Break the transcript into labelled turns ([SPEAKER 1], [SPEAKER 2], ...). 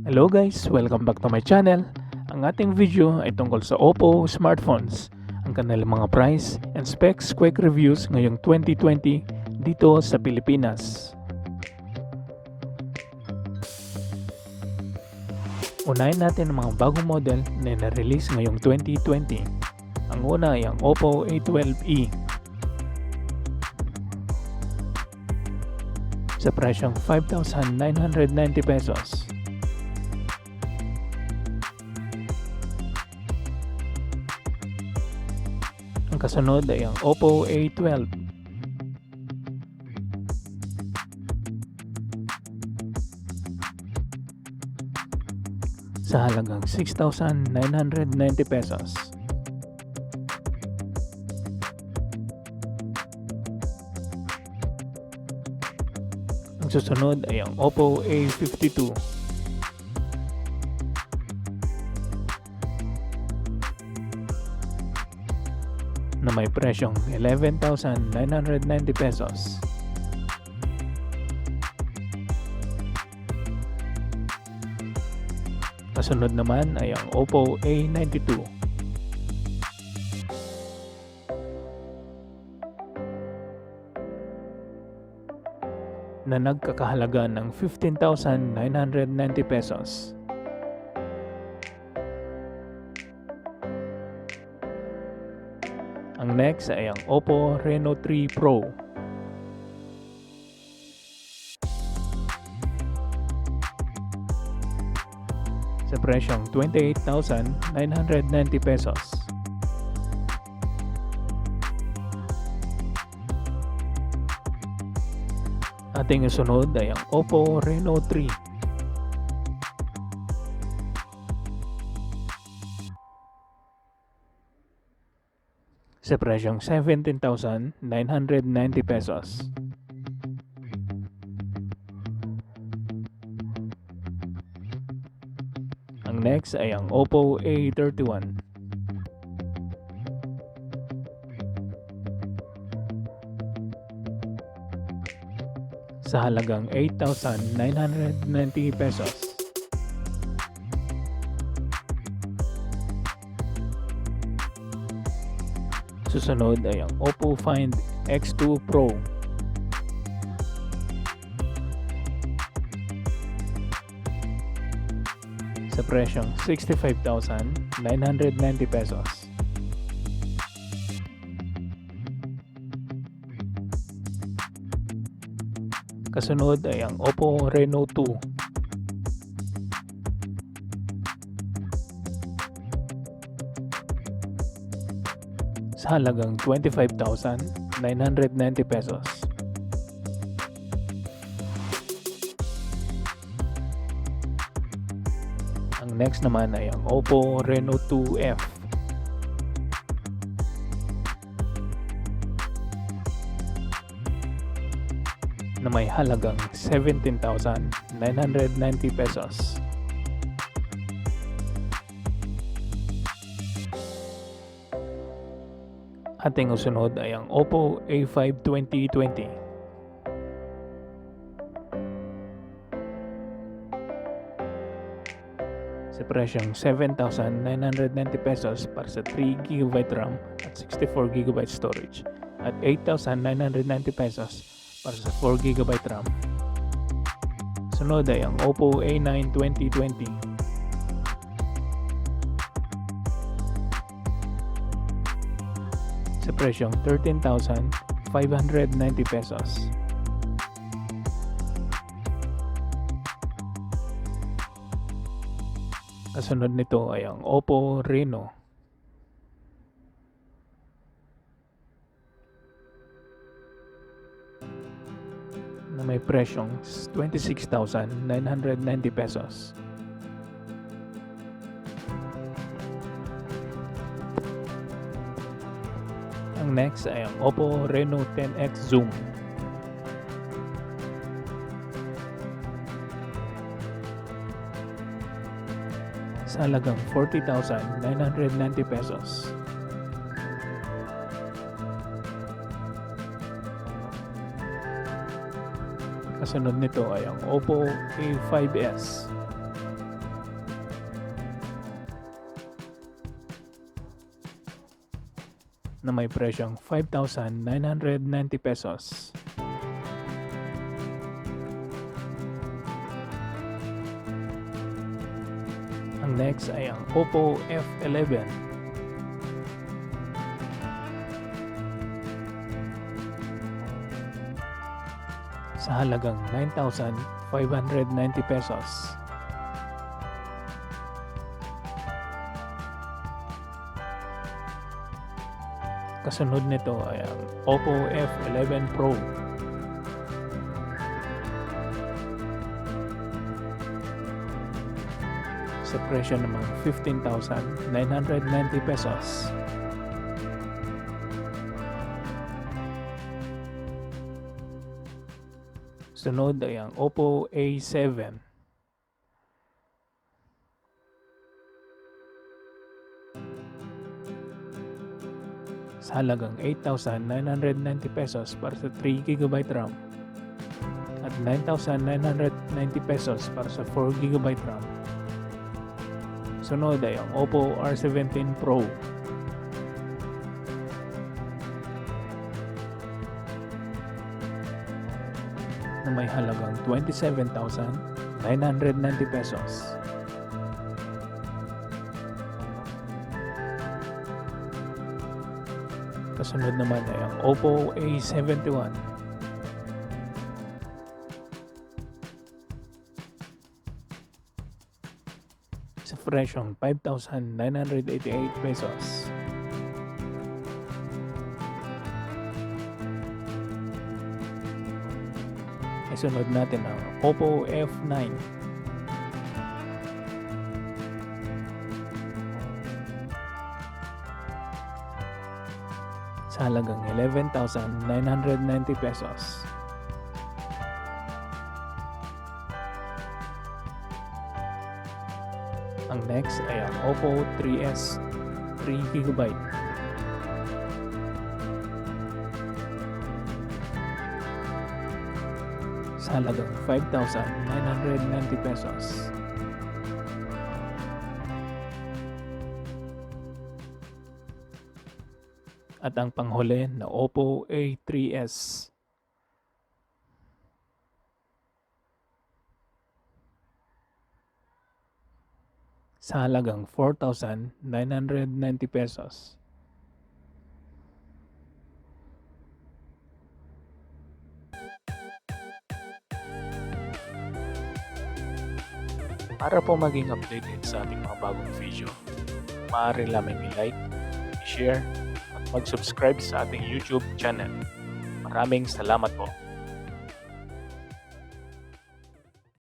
[SPEAKER 1] Hello guys, welcome back to my channel. Ang ating video ay tungkol sa Oppo Smartphones, ang kanilang mga price and specs quick reviews ngayong 2020 dito sa Pilipinas. Unahin natin ang mga bagong model na na-release ngayong 2020. Ang una ay ang Oppo A12e. Sa presyong 5,990 pesos. Ang kasunod ay ang Oppo A12. Sa halagang 6,990 pesos. Ang susunod ay ang Oppo A52. Na may presyong 11,990 pesos. Kasunod naman ay ang Oppo A92. Na nagkakahalaga ng 15,990 pesos. Ang next ay ang Oppo Reno 3 Pro. Sa presyong 28,990 pesos. Ating isunod ay ang Oppo Reno 3. Sa presyong 17,990 pesos. Ang next ay ang Oppo A31. Sa halagang 8,990 pesos. Susunod ay ang Oppo Find X2 Pro. Sa presyong 65,990 pesos. Kasunod ay ang Oppo Reno 2. Sa halagang 25,990 pesos. Ang next naman ay ang Oppo Reno 2F. Na may halagang 17,990 pesos. Ating usunod ay ang Oppo A5 2020. Sa presyong 7,990 pesos para sa 3GB RAM at 64GB storage at 8,990 pesos para sa 4GB RAM. Sunod ay ang Oppo A9 2020. Sa presyong 13,590 pesos. Kasunod nito ay ang Oppo Reno. Na may presyong 26,990 pesos. Ang next ay ang Oppo Reno 10X Zoom. Sa halagang 40,990 pesos. Kasunod nito ay ang Oppo A5s. na may presyong 5,990 pesos. Ang next ay ang Oppo F11. Sa halagang 9,590 pesos. Kasunod nito ay ang Oppo F11 Pro. Sa presyo namang 15,990 pesos. Sunod ay ang Oppo A7. Sa halagang 8,990 pesos para sa 3GB RAM at 9,990 pesos para sa 4GB RAM. Sunod ay ang Oppo R17 Pro. Na may halagang 27,990 pesos. Kasunod naman ay ang Oppo A71. Sa presyong 5,988 pesos. Isunod natin ang Oppo F9. Sa halagang 11,990 pesos. Ang next ay ang Oppo 3S 3GB. Sa halagang 5,990 pesos. At ang panghuli na Oppo A3s. Sa halagang 4,990 pesos. Para po maging updated sa ating mga bagong video, maaari lamang i-like, i-share, at mag-subscribe sa ating YouTube channel. Maraming salamat po.